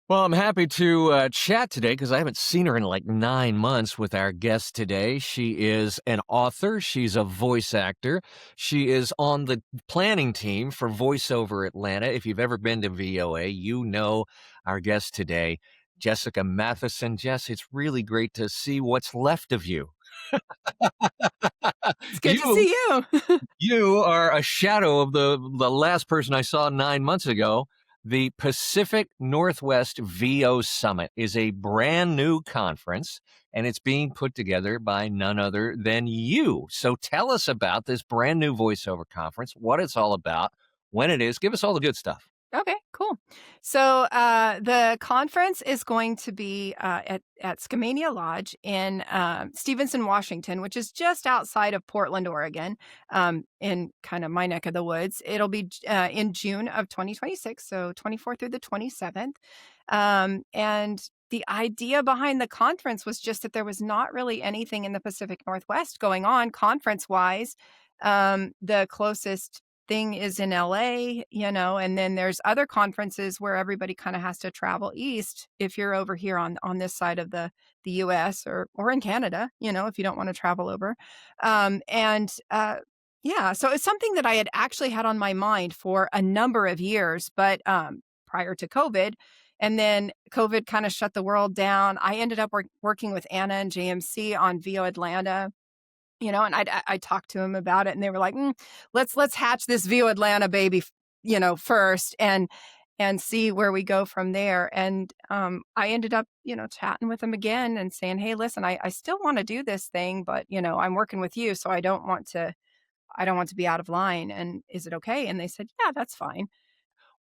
Well, I'm happy to chat today because I haven't seen her in like 9 months with our guest today. She is an author, she's a voice actor, she is on the planning team for Voiceover Atlanta. If you've ever been to VOA, you know our guest today, Jessica Mathison. Jess, it's really great to see what's left of you. It's good to you see you. you are a shadow of the last person I saw 9 months ago. The Pacific Northwest VO Summit is a brand new conference, and it's being put together by none other than you. So tell us about this brand new voiceover conference, what it's all about, when it is. Give us all the good stuff. Okay, cool. So the conference is going to be at Skamania Lodge in Stevenson, Washington, which is just outside of Portland, Oregon, in kind of my neck of the woods. It'll be in June of 2026, so 24th through the 27th. And the idea behind the conference was just that there was not really anything in the Pacific Northwest going on conference wise. The closest thing is in LA, and then there's other conferences where everybody kind of has to travel east if you're over here on this side of the US or in Canada, if you don't want to travel over. And Yeah, so it's something that I had actually had on my mind for a number of years, but prior to COVID. And then COVID kind of shut the world down. I ended up working with Anna and JMC on VO Atlanta, and I talked to them about it, and they were like, let's hatch this View Atlanta baby, first, and see where we go from there." And I ended up, chatting with them again and saying, "Hey, listen, I still want to do this thing, but I'm working with you, so I don't want to be out of line. And is it okay?" And they said, "Yeah, that's fine."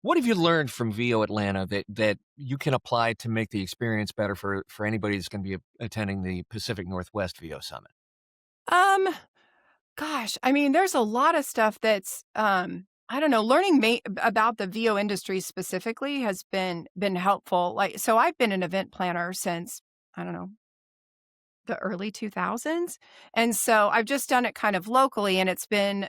What have you learned from VO Atlanta that you can apply to make the experience better for anybody that's going to be attending the Pacific Northwest VO Summit? Um, Gosh, I mean, there's a lot of stuff that's, I don't know, learning about the VO industry specifically has been helpful. Like, so I've been an event planner since, I don't know, the early 2000s. And so I've just done it kind of locally, and it's been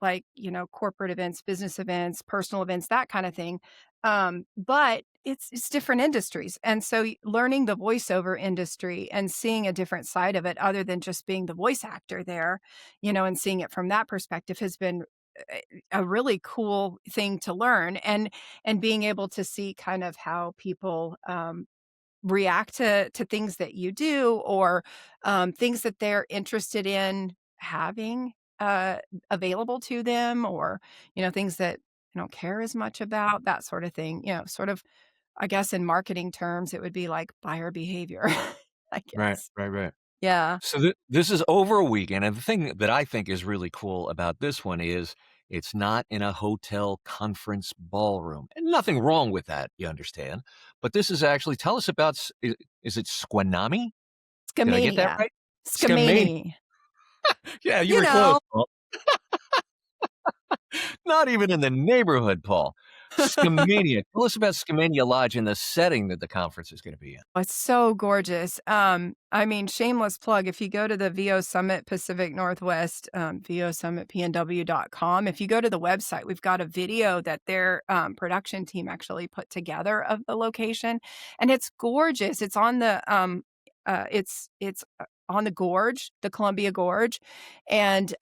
like, corporate events, business events, personal events, that kind of thing. But it's different industries. And so learning the voiceover industry and seeing a different side of it other than just being the voice actor there, and seeing it from that perspective has been a really cool thing to learn, and being able to see kind of how people react to things that you do, or things that they're interested in having available to them, or things that I don't care as much about, that sort of thing. Sort of, I guess in marketing terms, it would be like buyer behavior, I Right, guess. right, right. Yeah. So this is over a weekend, and the thing that I think is really cool about this one is it's not in a hotel conference ballroom, and nothing wrong with that, you understand. But this is actually tell us about is it Squanami? Did I get that Scamania. right? Skamania. Scamani. Yeah, you You were close, know, Paul. Not even in the neighborhood, Paul. Skamania. Tell us about Skamania Lodge and the setting that the conference is going to be in. Oh, it's so gorgeous. I mean, shameless plug, if you go to the VO Summit Pacific Northwest, VOSummitPNW.com, if you go to the website, we've got a video that their production team actually put together of the location, and it's gorgeous. It's on the on the gorge, the Columbia Gorge, and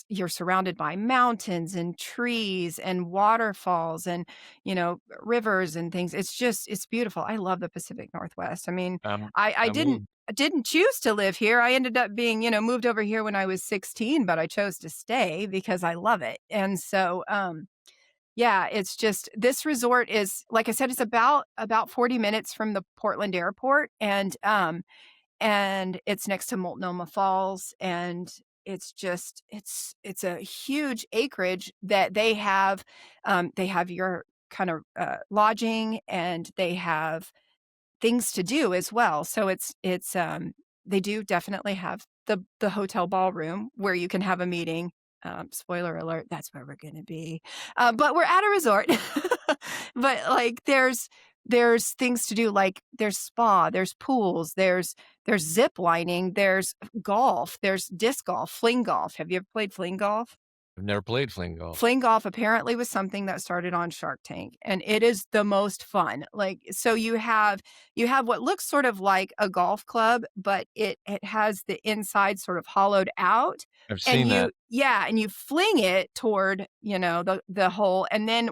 you're surrounded by mountains and trees and waterfalls and rivers and things. It's beautiful. I love the Pacific Northwest. I mean, I I'm didn't in. I didn't choose to live here. I ended up being, moved over here when I was 16, but I chose to stay because I love it. And so, yeah, it's just this resort is, like I said, it's about 40 minutes from the Portland airport, and it's next to Multnomah Falls, and it's a huge acreage that they have. They have your kind of lodging, and they have things to do as well. So they do definitely have the hotel ballroom where you can have a meeting. Spoiler alert, that's where we're going to be. But we're at a resort. But like there's things to do, like there's spa, there's pools, there's zip lining, there's golf, there's disc golf, fling golf. Have you ever played fling golf? I've never played fling golf. Fling golf apparently was something that started on Shark Tank, and it is the most fun. Like, so you have what looks sort of like a golf club, but it has the inside sort of hollowed out, I've and seen that. you fling it toward, the hole, and then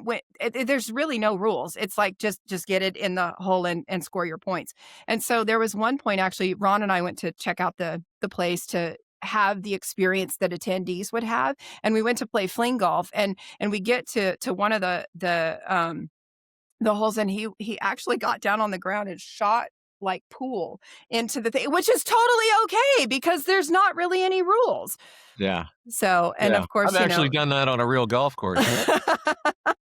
there's really no rules. It's like just get it in the hole and score your points. And so there was one point actually, Ron and I went to check out the place to have the experience that attendees would have, and we went to play fling golf, and we get to one of the holes, and he actually got down on the ground and shot like pool into the thing, which is totally okay because there's not really any rules. Yeah, So, and yeah. of I've course, actually done that on a real golf course. About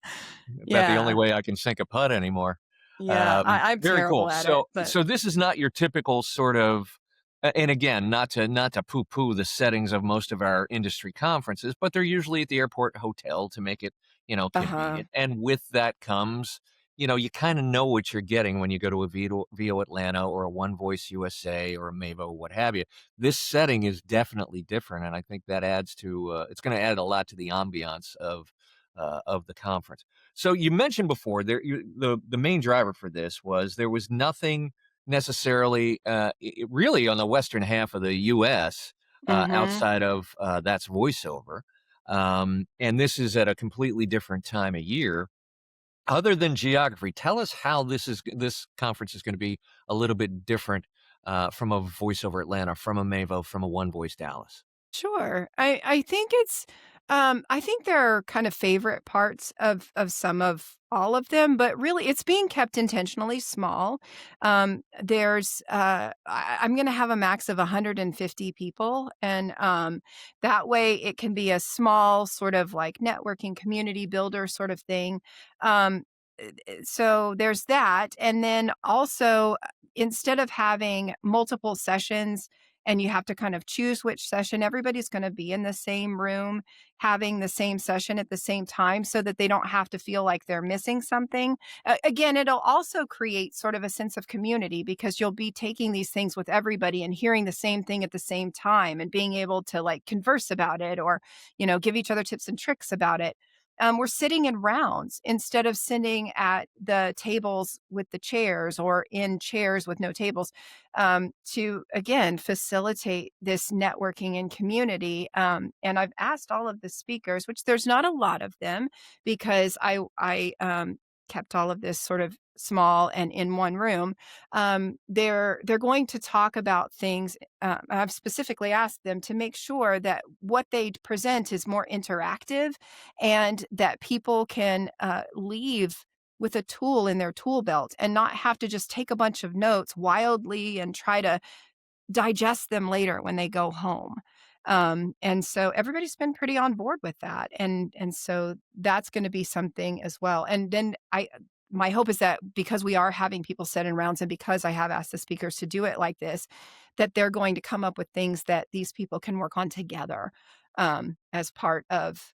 the only Yeah. way I can sink a putt anymore. Yeah, I'm Very cool. terrible at it, So but so this is not your typical sort of and again, not to poo-poo the settings of most of our industry conferences, but they're usually at the airport hotel to make it, uh-huh. convenient. And with that comes, you kind of know what you're getting when you go to a VO Atlanta or a One Voice USA or a Mavo, what have you. This setting is definitely different, and I think that adds to it's going to add a lot to the ambiance of the conference. So you mentioned before the main driver for this was there was nothing necessarily really on the western half of the U.S. Mhm. Outside of that's voiceover, and this is at a completely different time of year. Other than geography, tell us how this conference is going to be a little bit different from a voiceover Atlanta, from a Mavo, from a One Voice Dallas. Sure. I think I think there are kind of favorite parts of some of all of them, but really it's being kept intentionally small. I'm going to have a max of 150 people, and that way it can be a small sort of like networking community builder sort of thing. Um, so there's that, and then also instead of having multiple sessions and you have to kind of choose which session, everybody's going to be in the same room having the same session at the same time so that they don't have to feel like they're missing something. Again, it'll also create sort of a sense of community because you'll be taking these things with everybody and hearing the same thing at the same time and being able to like converse about it or, give each other tips and tricks about it. We're sitting in rounds instead of sitting at the tables with the chairs or in chairs with no tables, to again facilitate this networking and community. And I've asked all of the speakers, which there's not a lot of them, because I kept all of this sort of small and in one room. They're going to talk about things. I've specifically asked them to make sure that what they present is more interactive and that people can leave with a tool in their tool belt and not have to just take a bunch of notes wildly and try to digest them later when they go home. And so everybody's been pretty on board with that. And so that's going to be something as well. And then my hope is that because we are having people sit in rounds and because I have asked the speakers to do it like this, that they're going to come up with things that these people can work on together as part of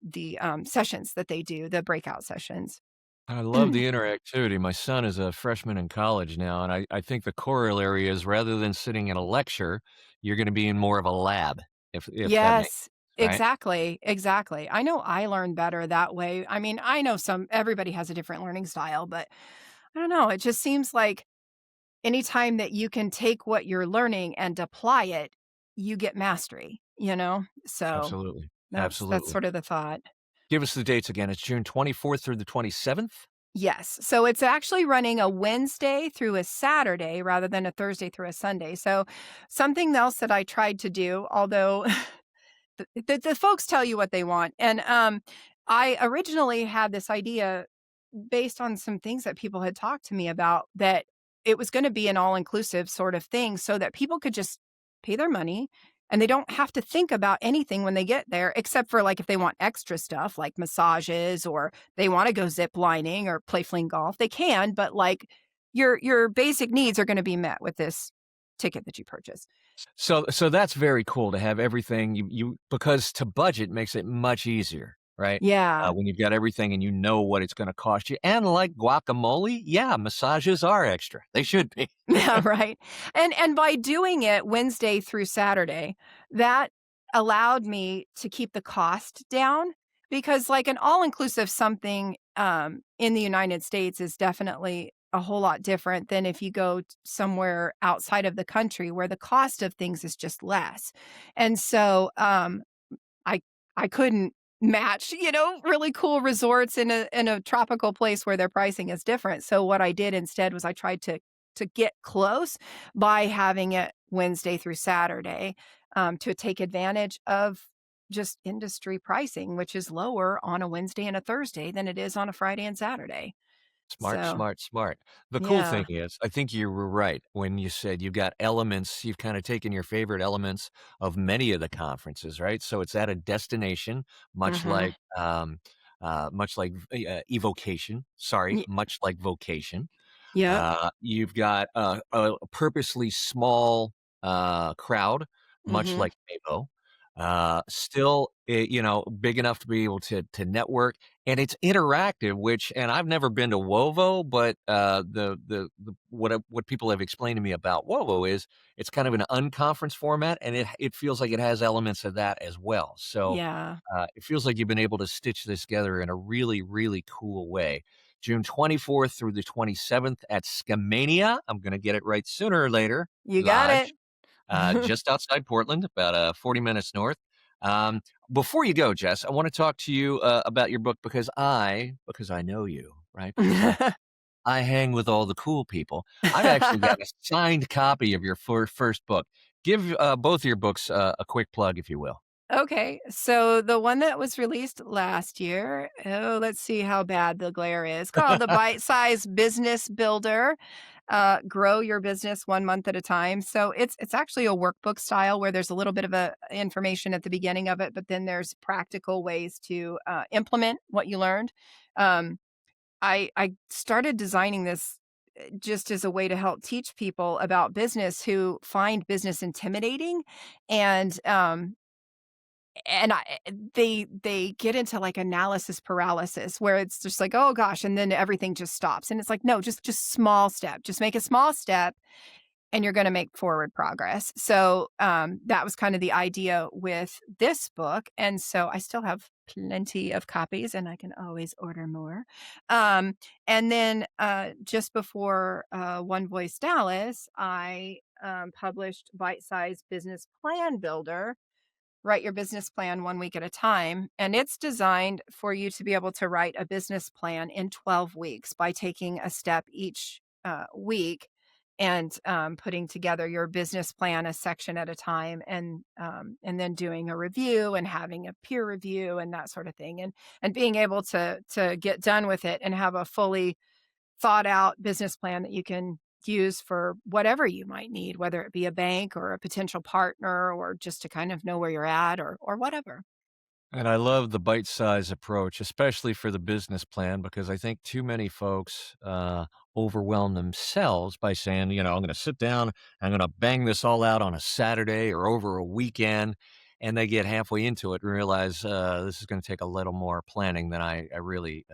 the sessions that they do, the breakout sessions. I love the interactivity. My son is a freshman in college now, and I think the corollary is rather than sitting in a lecture, you're going to be in more of a lab, if that makes Yes, sense, right? exactly, exactly. I know I learn better that way. I mean, I know everybody has a different learning style, but I don't know, it just seems like anytime that you can take what you're learning and apply it, you get mastery, you know? So Absolutely. that's Absolutely. sort of the thought. Give us the dates again. It's June 24th through the 27th? Yes. So it's actually running a Wednesday through a Saturday rather than a Thursday through a Sunday. So something else that I tried to do, although the folks tell you what they want. And I originally had this idea based on some things that people had talked to me about that it was going to be an all inclusive sort of thing so that people could just pay their money and they don't have to think about anything when they get there, except for like if they want extra stuff like massages or they want to go zip lining or play fling golf, they can, but like your basic needs are going to be met with this ticket that you purchase. So that's very cool to have everything you because to budget makes it much easier, right? Yeah. When you've got everything and you know what it's gonna cost you, and like guacamole, yeah, massages are extra. They should be. Yeah, right. And by doing it Wednesday through Saturday, that allowed me to keep the cost down because, like, an all-inclusive something, in the United States is definitely a whole lot different than if you go t somewhere outside of the country where the cost of things is just less. And so, I I couldn't match, really cool resorts in a tropical place where their pricing is different. So what I did instead was I tried to get close by having it Wednesday through Saturday, to take advantage of just industry pricing, which is lower on a Wednesday and a Thursday than it is on a Friday and Saturday. Smart, So, smart, smart. The cool thing yeah. is, I think you were right when you said you've got elements, you've kinda taken your favorite elements of many of the conferences, right? So it's at a destination, Mhm. much like evocation, sorry, Ye much like vocation. Yep. You've got a purposely small, crowd, much Mhm. like Mabo. Still, big enough to be able to network, and it's interactive, which and I've never been to Wovo, but, what people have explained to me about Wovo is it's kind of an unconference format, and it feels like it has elements of that as well. So, Yeah. it feels like you've been able to stitch this together in a really, really cool way. June 24th through the 27th at Skamania. I'm gonna get it right sooner or later. You got it. Lodge, just outside Portland, about, 40 minutes north. Um, Before you go, Jess, I wanna talk to you, about your book because I know you, right? Because I hang with all the cool people. I've actually got a signed copy of your first book. Give, both of your books, a quick plug, if you will. Okay, so the one that was released last year, oh, let's see how bad the glare is, called The Bite Size Business Builder, Grow Your Business 1 Month at a Time. So it's actually a workbook style where there's a little bit of a information at the beginning of it, but then there's practical ways to, implement what you learned. Um, I started designing this, just as a way to help teach people about business who find business intimidating, and, they get into, like, analysis paralysis where it's just like, "Oh gosh," and then everything just stops, and it's like, "No, just small step. Just make a small step, and you're gonna make forward progress." So, that was kind of the idea with this book, and so I still have plenty of copies, and I can always order more. Um, and then, just before, One Voice Dallas, I, published Bite Size Business Plan Builder, Write Your Business Plan 1 Week at a Time, and it's designed for you to be able to write a business plan in 12 weeks by taking a step each, week and, putting together your business plan a section at a time, and then doing a review and having a peer review and that sort of thing, and being able to get done with it and have a fully thought out business plan that you can use for whatever you might need, whether it be a bank or a potential partner or just to kind of know where you're at or whatever. And I love the bite-size approach, especially for the business plan, because I think too many folks overwhelm themselves by saying, I'm going to sit down, I'm going to bang this all out on a Saturday or over a weekend. And they get halfway into it and realize this is going to take a little more planning than I really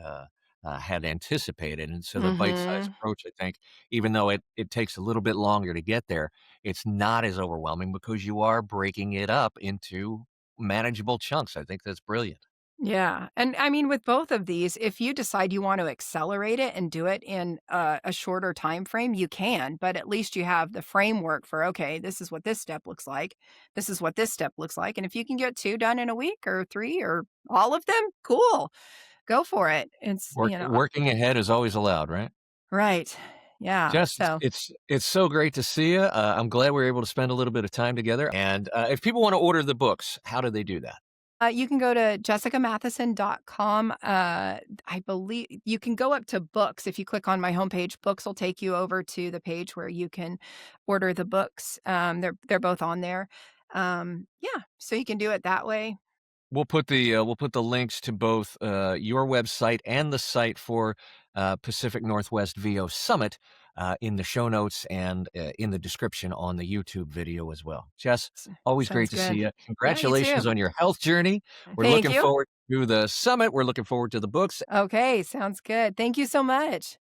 had anticipated. And so the bite-size Mhm. approach, I think, even though it takes a little bit longer to get there, it's not as overwhelming because you are breaking it up into manageable chunks. I think that's brilliant. Yeah, and I mean, with both of these, if you decide you want to accelerate it and do it in a shorter time frame, you can, but at least you have the framework for, okay, this is what this step looks like. This is what this step looks like. And if you can get 2 done in a week or 3 or all of them, cool. Go for it. Working ahead is always allowed, right? Right. Yeah. Jess, it's So it's so great to see you. I'm glad we are able to spend a little bit of time together. And if people want to order the books, how do they do that? You can go to jessicamathison.com. I believe you can go up to books. If you click on my homepage, books will take you over to the page where you can order the books. They're both on there. Yeah, so you can do it that way. We'll put the links to both your website and the site for Pacific Northwest VO Summit in the show notes and in the description on the YouTube video as well. Jess, always great Sounds to see good. you. Yeah, you Congratulations too. on your health journey. We're Thank looking you. forward to the summit. We're looking forward to the books. Okay, sounds good. Thank you so much.